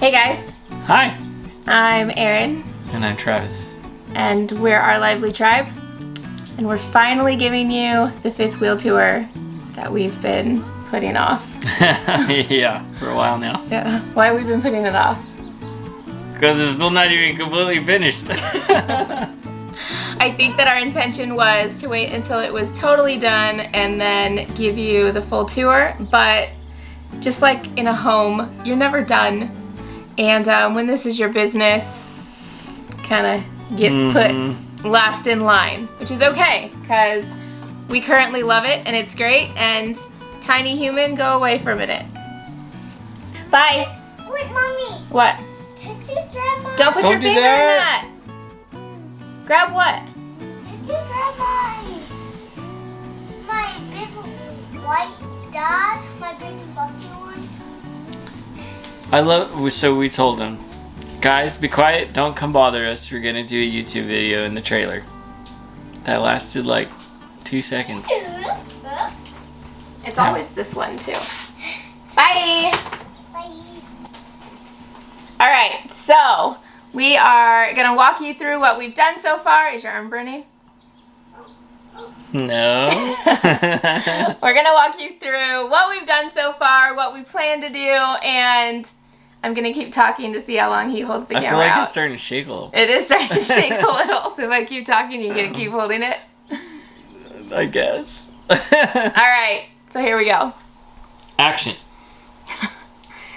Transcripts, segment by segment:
Hey guys. Hi. I'm Erin. And I'm Travis. And we're Our Lively Tribe. And we're finally giving you the fifth wheel tour that we've been putting off. Yeah, for a while now. Yeah. Why have we been putting it off? Because it's still not even completely finished. I think that our intention was to wait until it was totally done and then give you the full tour, but just like in a home, you're never done. And when this is your business, kind of gets put last in line, which is okay because we currently love it and it's great. And tiny human, go away for a minute. Bye. Wait, Mommy. What? Could you grab my... Don't put your finger in that. Grab what? Could you grab my big white dog? My big fluffy one? So we told him, guys, be quiet, don't come bother us. We're gonna do a YouTube video in the trailer. That lasted like 2 seconds. It's always this one too. Bye. Bye. All right, so we are gonna walk you through what we've done so far. Is your arm burning? No. We're gonna walk you through what we've done so far, what we plan to do, and I'm gonna keep talking to see how long he holds the camera I feel like out. it's starting to shake a little. It is starting to shake a little, so if I keep talking, you're gonna keep holding it? I guess. All right, so here we go. Action.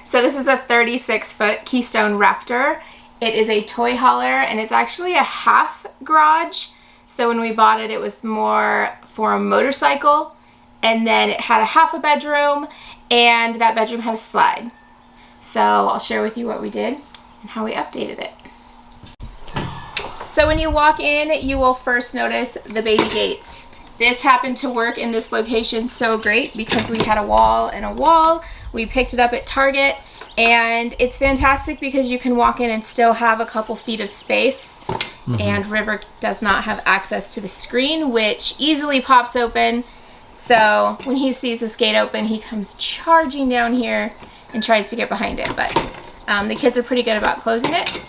So this is a 36-foot Keystone Raptor. It is a toy hauler, and it's actually a half garage. So when we bought it, it was more for a motorcycle, and then it had a half a bedroom, and that bedroom had a slide. So I'll share with you what we did and how we updated it. So when you walk in, you will first notice the baby gates. This happened to work in this location so great because we had a wall and a wall. We picked it up at Target, and it's fantastic because you can walk in and still have a couple feet of space. And River does not have access to the screen, which easily pops open. So when he sees this gate open, he comes charging down here and tries to get behind it. But the kids are pretty good about closing it.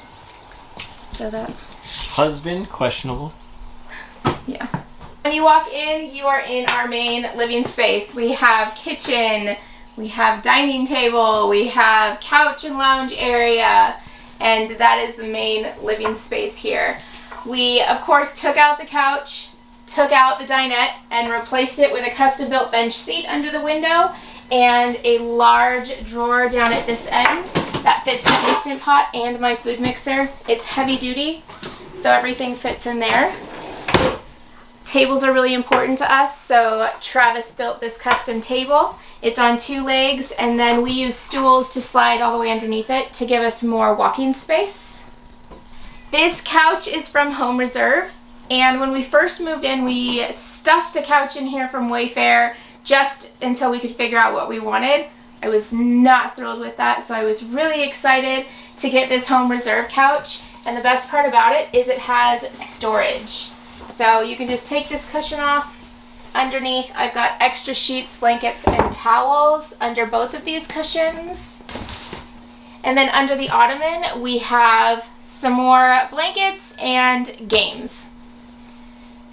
So that's... Husband, questionable. Yeah. When you walk in, you are in our main living space. We have kitchen, we have dining table, we have couch and lounge area, and that is the main living space here. We, of course, took out the couch, took out the dinette, and replaced it with a custom-built bench seat under the window and a large drawer down at this end that fits the Instant Pot and my food mixer. It's heavy duty, so everything fits in there. Tables are really important to us, so Travis built this custom table. It's on 2 legs, and then we use stools to slide all the way underneath it to give us more walking space. This couch is from Home Reserve, and when we first moved in, we stuffed a couch in here from Wayfair just until we could figure out what we wanted. I was not thrilled with that, so I was really excited to get this Home Reserve couch, and the best part about it is it has storage. So you can just take this cushion off. Underneath, I've got extra sheets, blankets, and towels under both of these cushions. And then under the ottoman, we have some more blankets and games.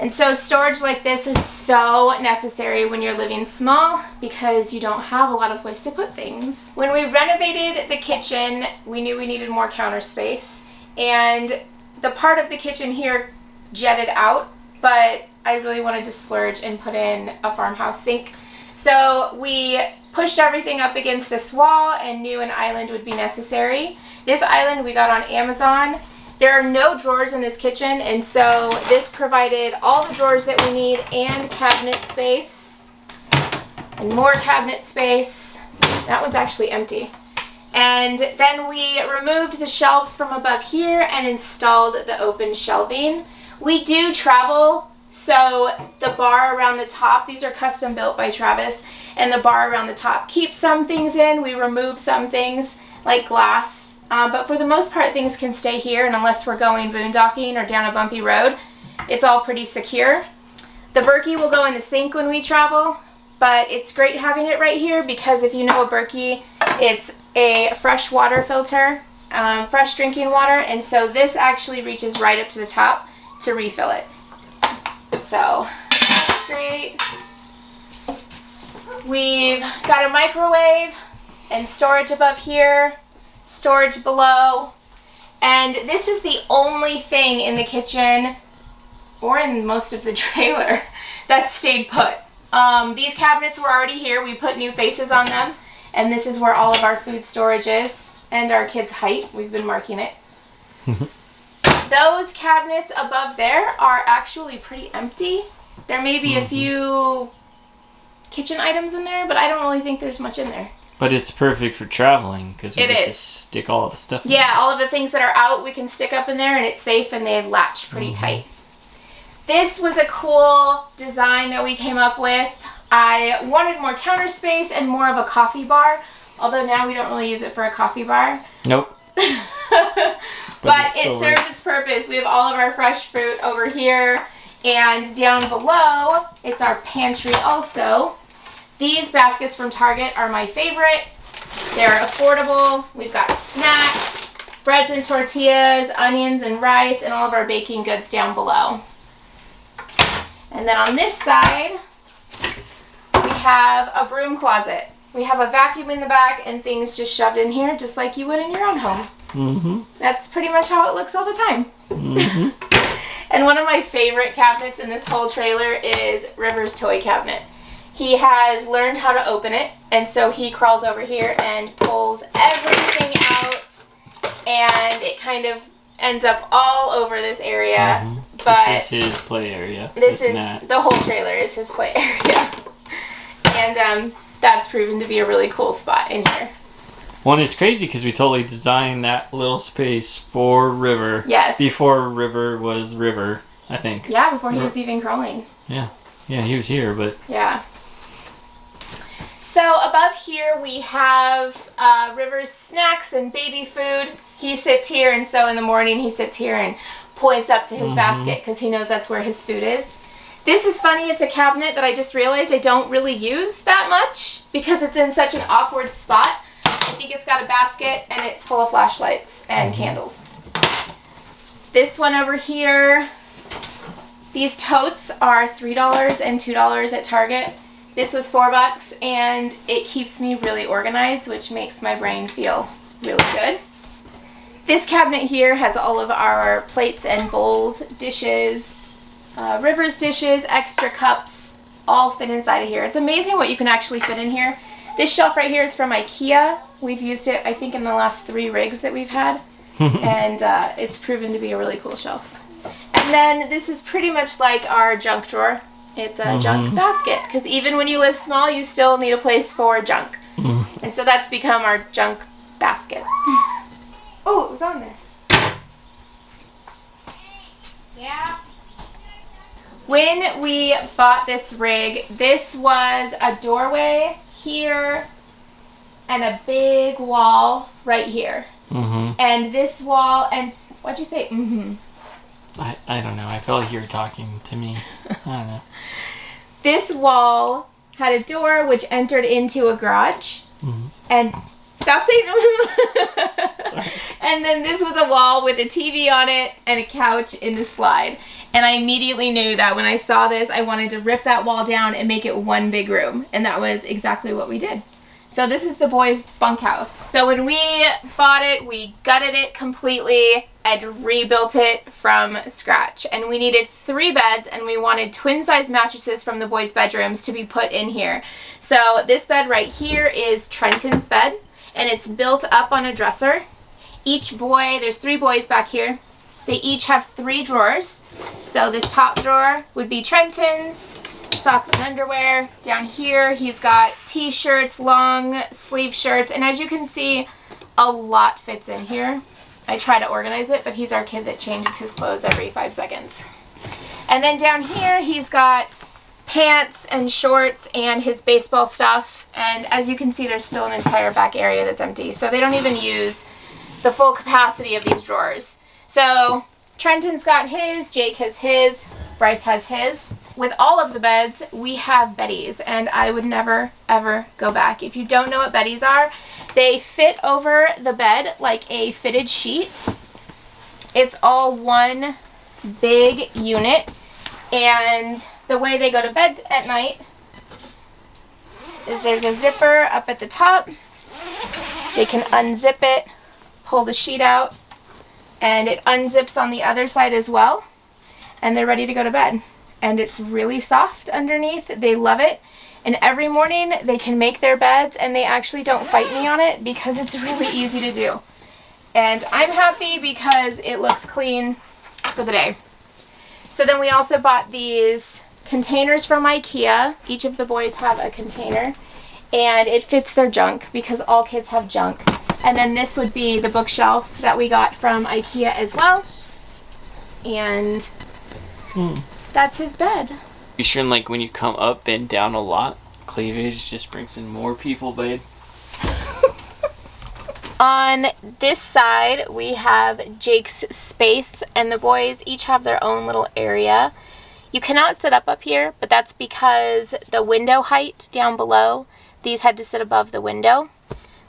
And so storage like this is so necessary when you're living small because you don't have a lot of place to put things. When we renovated the kitchen, we knew we needed more counter space. And the part of the kitchen here jetted out, but I really wanted to splurge and put in a farmhouse sink. So we pushed everything up against this wall and knew an island would be necessary. This island we got on Amazon. There are no drawers in this kitchen, and so this provided all the drawers that we need and cabinet space and more cabinet space. That one's actually empty. And then we removed the shelves from above here and installed the open shelving. We do travel, so the bar around the top, these are custom built by Travis, and the bar around the top keeps some things in. We remove some things like glass, but for the most part things can stay here, and unless we're going boondocking or down a bumpy road, it's all pretty secure. The Berkey will go in the sink when we travel, but it's great having it right here because if you know a Berkey, it's a fresh water filter fresh drinking water, and so this actually reaches right up to the top to refill it. So that's great. We've got a microwave and storage above here, storage below, and this is the only thing in the kitchen or in most of the trailer that stayed put. These cabinets were already here. We put new faces on them, and this is where all of our food storage is and our kids' height. We've been marking it. Those cabinets above there are actually pretty empty. There may be a few kitchen items in there, but I don't really think there's much in there. But it's perfect for traveling because we get to stick all the stuff in there. All of the things that are out we can stick up in there, and it's safe and they latch pretty tight. This was a cool design that we came up with. I wanted more counter space and more of a coffee bar, although now we don't really use it for a coffee bar. Nope. But it serves its purpose. We have all of our fresh fruit over here, and down below, it's our pantry also. These baskets from Target are my favorite. They're affordable. We've got snacks, breads and tortillas, onions and rice, and all of our baking goods down below. And then on this side, we have a broom closet. We have a vacuum in the back and things just shoved in here just like you would in your own home. That's pretty much how it looks all the time. And one of my favorite cabinets in this whole trailer is River's toy cabinet. He has learned how to open it, and so he crawls over here and pulls everything out, and it kind of ends up all over this area. But this is his play area. The whole trailer is his play area. And that's proven to be a really cool spot in here. Well, it's crazy because we totally designed that little space for River. Yes. Before River was River, I think. Yeah, before he was even crawling. Yeah. Yeah, he was here, but... Yeah. So above here we have River's snacks and baby food. He sits here, and so in the morning he sits here and points up to his basket because he knows that's where his food is. This is funny. It's a cabinet that I just realized I don't really use that much because it's in such an awkward spot. I think it's got a basket and it's full of flashlights and candles. This one over here, these totes are $3 and $2 at Target. This was $4 and it keeps me really organized, which makes my brain feel really good. This cabinet here has all of our plates and bowls, dishes, River's dishes, extra cups, all fit inside of here. It's amazing what you can actually fit in here. This shelf right here is from IKEA. We've used it, I think, in the last 3 rigs that we've had. And it's proven to be a really cool shelf. And then this is pretty much like our junk drawer. It's a junk basket. Because even when you live small, you still need a place for junk. And so that's become our junk basket. Oh, it was on there. Yeah. When we bought this rig, this was a doorway here and a big wall right here. And this wall, and what'd you say? I don't know. I felt like you were talking to me. I don't know. This wall had a door which entered into a garage. And stop saying And then this was a wall with a TV on it and a couch in the slide. And I immediately knew that when I saw this, I wanted to rip that wall down and make it one big room. And that was exactly what we did. So this is the boys' bunkhouse. So when we bought it, we gutted it completely and rebuilt it from scratch. And we needed 3 beds, and we wanted twin-size mattresses from the boys' bedrooms to be put in here. So this bed right here is Trenton's bed, and it's built up on a dresser. Each boy, there's 3 boys back here. They each have 3 drawers. So this top drawer would be Trenton's, socks and underwear. Down here, he's got t-shirts, long sleeve shirts, and as you can see, a lot fits in here. I try to organize it, but he's our kid that changes his clothes every 5 seconds. And then down here, he's got pants and shorts and his baseball stuff, and as you can see, there's still an entire back area that's empty, so they don't even use the full capacity of these drawers. So Trenton's got his, Jake has his, Bryce has his. with all of the beds, we have beddies, and I would never, ever go back. If you don't know what beddies are, they fit over the bed like a fitted sheet. It's all one big unit, and the way they go to bed at night is there's a zipper up at the top. They can unzip it, pull the sheet out, and it unzips on the other side as well, and they're ready to go to bed. And it's really soft underneath. They love it. And every morning they can make their beds, and they actually don't fight me on it because it's really easy to do. And I'm happy because it looks clean for the day. So then we also bought these containers from IKEA. Each of the boys have a container, and it fits their junk because all kids have junk. And then this would be the bookshelf that we got from IKEA as well. And that's his bed. You sure, like, when you come up and down a lot, cleavage just brings in more people, babe? On this side, we have Jake's space, and the boys each have their own little area. You cannot sit up here, but that's because the window height down below, these had to sit above the window.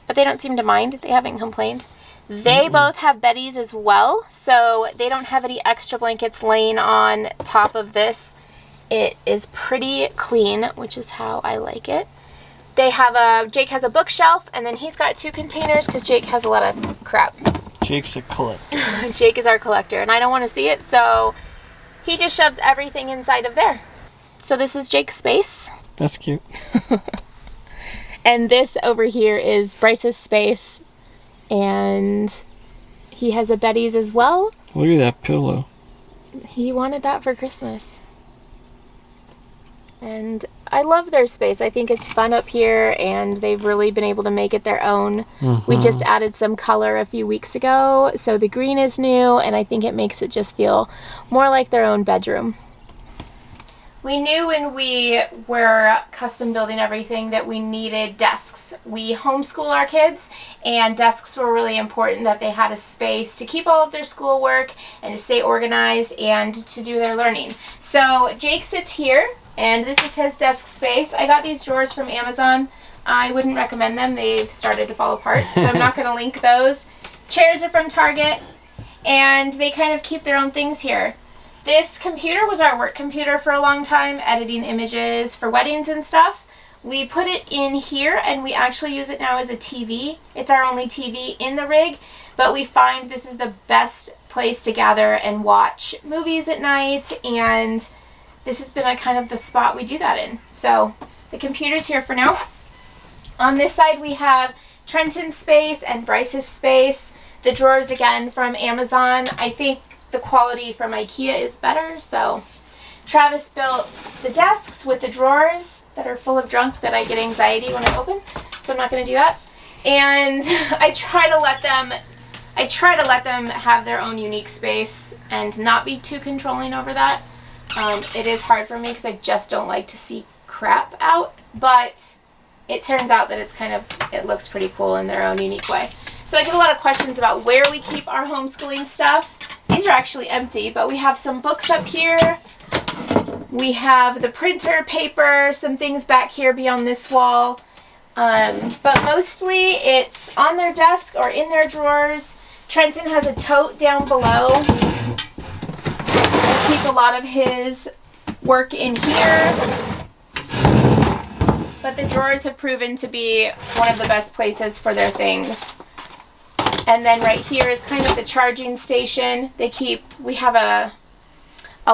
But they don't seem to mind. They haven't complained. They both have beddies as well, so they don't have any extra blankets laying on top of this. It is pretty clean, which is how I like it. They have Jake has a bookshelf, and then he's got 2 containers because Jake has a lot of crap. Jake's a collector. Jake is our collector, and I don't want to see it, so he just shoves everything inside of there. So this is Jake's space. That's cute. And this over here is Bryce's space, and he has a beddies as well. Look at that pillow. He wanted that for Christmas. And I love their space. I think it's fun up here, and they've really been able to make it their own. We just added some color a few weeks ago, so the green is new, and I think it makes it just feel more like their own bedroom. We knew when we were custom building everything that we needed desks. We homeschool our kids, and desks were really important, that they had a space to keep all of their schoolwork and to stay organized and to do their learning. So Jake sits here, and this is his desk space. I got these drawers from Amazon. I wouldn't recommend them. They've started to fall apart, so I'm not going to link those. Chairs are from Target, and they kind of keep their own things here. This computer was our work computer for a long time, editing images for weddings and stuff. We put it in here, and we actually use it now as a TV. It's our only TV in the rig, but we find this is the best place to gather and watch movies at night, and this has been a kind of the spot we do that in. So the computer's here for now. On this side we have Trenton's space and Bryce's space. The drawers again from Amazon. I think the quality from IKEA is better, so Travis built the desks with the drawers that are full of junk that I get anxiety when I open, so I'm not going to do that. And I try to let them have their own unique space and not be too controlling over that. It is hard for me because I just don't like to see crap out, but it turns out that it looks pretty cool in their own unique way. So I get a lot of questions about where we keep our homeschooling stuff. These are actually empty, but we have some books up here. We have the printer, paper, some things back here beyond this wall. But mostly it's on their desk or in their drawers. Trenton has a tote down below. I keep a lot of his work in here. But the drawers have proven to be one of the best places for their things. And then right here is kind of the charging station. We have a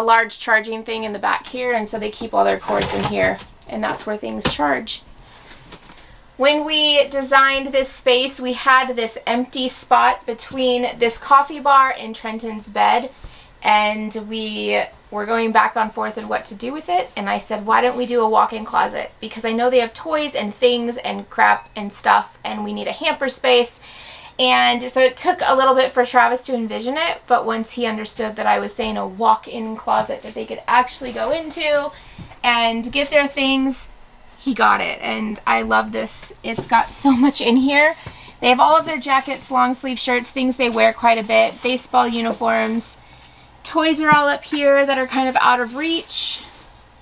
large charging thing in the back here, and so they keep all their cords in here, and that's where things charge. When we designed this space, we had this empty spot between this coffee bar and Trenton's bed, and we were going back and forth on what to do with it, and I said, why don't we do a walk-in closet? Because I know they have toys and things and crap and stuff, and we need a hamper space. And so it took a little bit for Travis to envision it, but once he understood that I was saying a walk-in closet that they could actually go into and get their things, he got it. And I love this. It's got so much in here. They have all of their jackets, long sleeve shirts, things they wear quite a bit, baseball uniforms. Toys are all up here that are kind of out of reach.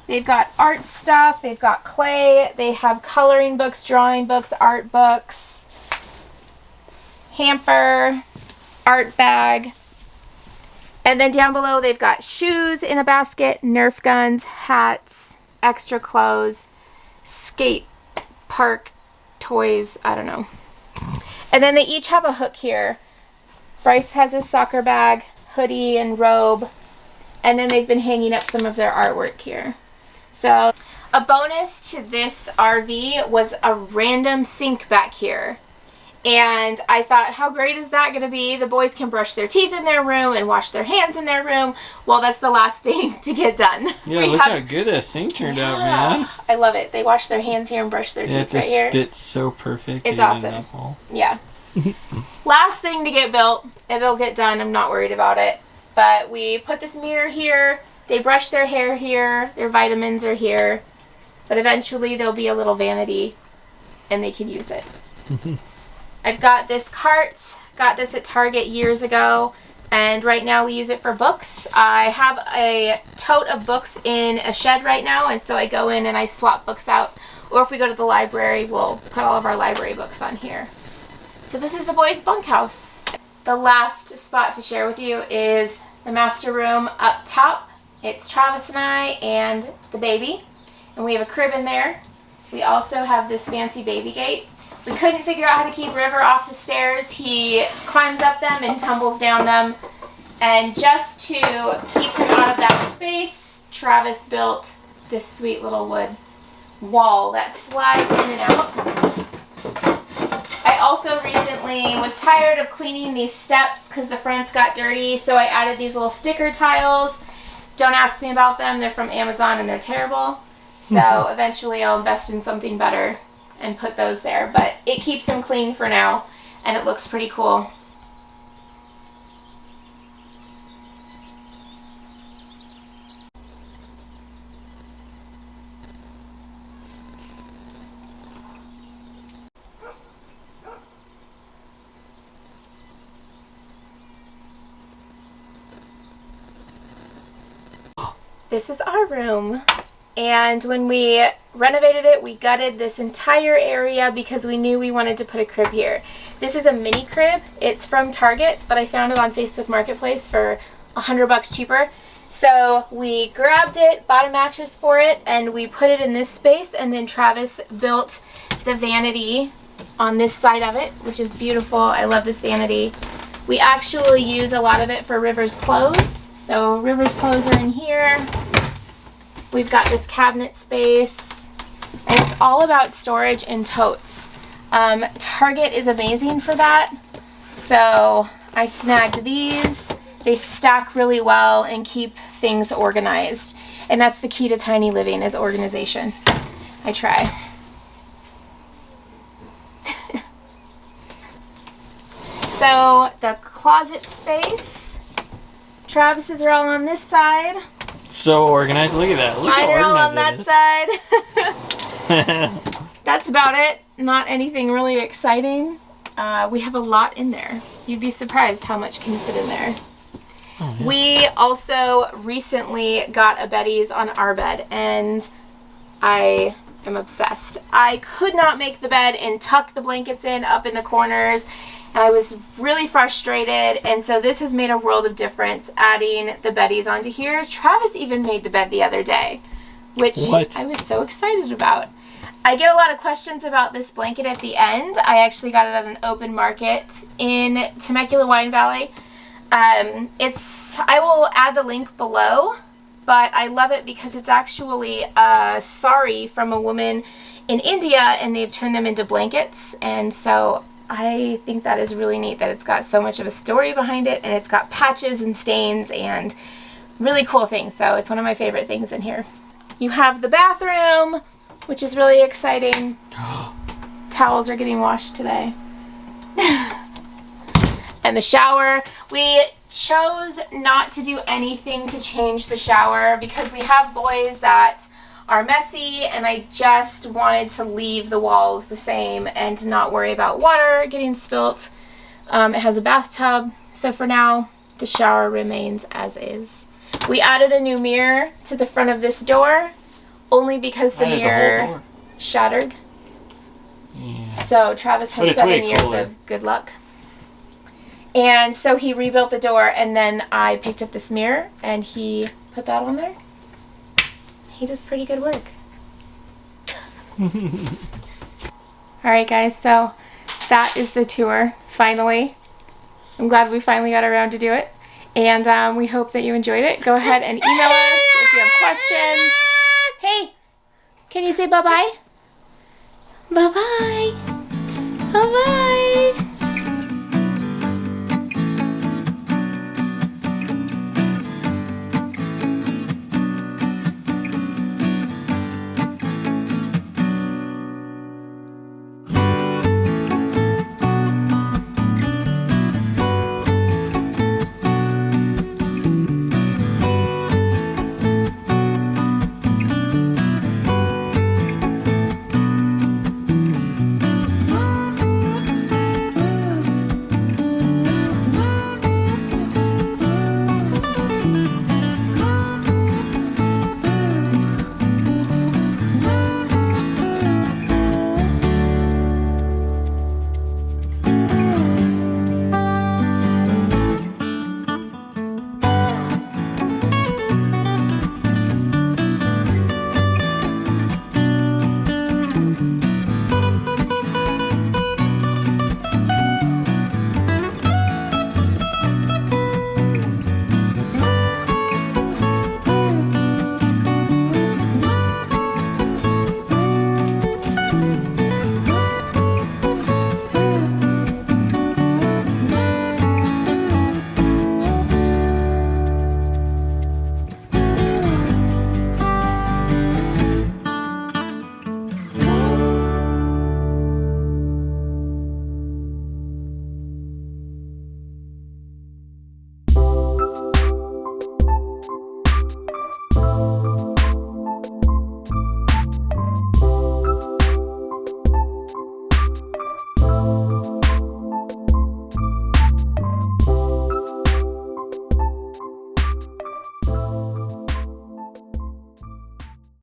They've got art stuff, they've got clay, they have coloring books, drawing books, art books, hamper, art bag. And then down below they've got shoes in a basket, Nerf guns, hats, extra clothes, skate park toys, I don't know. And then they each have a hook here. Bryce has his soccer bag, hoodie, and robe. And then they've been hanging up some of their artwork here. So a bonus to this RV was a random sink back here. And I thought, how great is that going to be? The boys can brush their teeth in their room and wash their hands in their room. Well, that's the last thing to get done. Yeah, look how good that sink turned out, man. I love it. They wash their hands here and brush their teeth right here. It spits so perfect. It's awesome. Yeah. Last thing to get built. It'll get done. I'm not worried about it. But we put this mirror here. They brush their hair here. Their vitamins are here. But eventually there'll be a little vanity and they can use it. I've got this cart. Got this at Target years ago. And right now we use it for books. I have a tote of books in a shed right now. And so I go in and I swap books out. Or if we go to the library, we'll put all of our library books on here. So this is the boys' bunkhouse. The last spot to share with you is the master room up top. It's Travis and I and the baby. And we have a crib in there. We also have this fancy baby gate. We couldn't figure out how to keep River off the stairs. He climbs up them and tumbles down them. And just to keep him out of that space, Travis built this sweet little wood wall that slides in and out. I also recently was tired of cleaning these steps because the fronts got dirty, so I added these little sticker tiles. Don't ask me about them. They're from Amazon and they're terrible. So eventually I'll invest in something better and put those there. But it keeps them clean for now and it looks pretty cool. This is our room, and when we renovated it, we gutted this entire area because we knew we wanted to put a crib here. This is a mini crib. It's from Target, but I found it on Facebook Marketplace for $100 cheaper. So we grabbed it, bought a mattress for it, and we put it in this space, and then Travis built the vanity on this side of it, which is beautiful. I love this vanity. We actually use a lot of it for River's clothes. So River's clothes are in here. We've got this cabinet space. And it's all about storage and totes. Target is amazing for that. So I snagged these. They stack really well and keep things organized. And that's the key to tiny living, is organization. I try. So the closet space. Travis's are all on this side. So organized. Look at that. Look Mine how are all on organized that side. That's about it. Not anything really exciting. We have a lot in there. You'd be surprised how much can fit in there. Oh, yeah. We also recently got a Betty's on our bed, and I am obsessed. I could not make the bed and tuck the blankets in up in the corners. And I was really frustrated, and so this has made a world of difference, adding the Betty's onto here. Travis even made the bed the other day, which I was so excited about. I get a lot of questions about this blanket at the end. I actually got it at an open market in Temecula Wine Valley. I will add the link below, but I love it because it's actually a sari from a woman in India, and they've turned them into blankets, and so I think that is really neat that it's got so much of a story behind it, and it's got patches and stains and really cool things. So it's one of my favorite things in here. You have the bathroom, which is really exciting. Towels are getting washed today. And the shower. We chose not to do anything to change the shower because we have boys that are messy, and I just wanted to leave the walls the same and not worry about water getting spilt. It has a bathtub, so for now the shower remains as is. We added a new mirror to the front of this door, only because the I did the whole mirror door. shattered. Yeah. So Travis But has it's 7 way years cooler. of good luck. And so he rebuilt the door, and then I picked up this mirror and he put that on there. He does pretty good work. Alright guys, so that is the tour, finally. I'm glad we finally got around to do it. And we hope that you enjoyed it. Go ahead and email us if you have questions. Hey, can you say bye-bye? Bye-bye.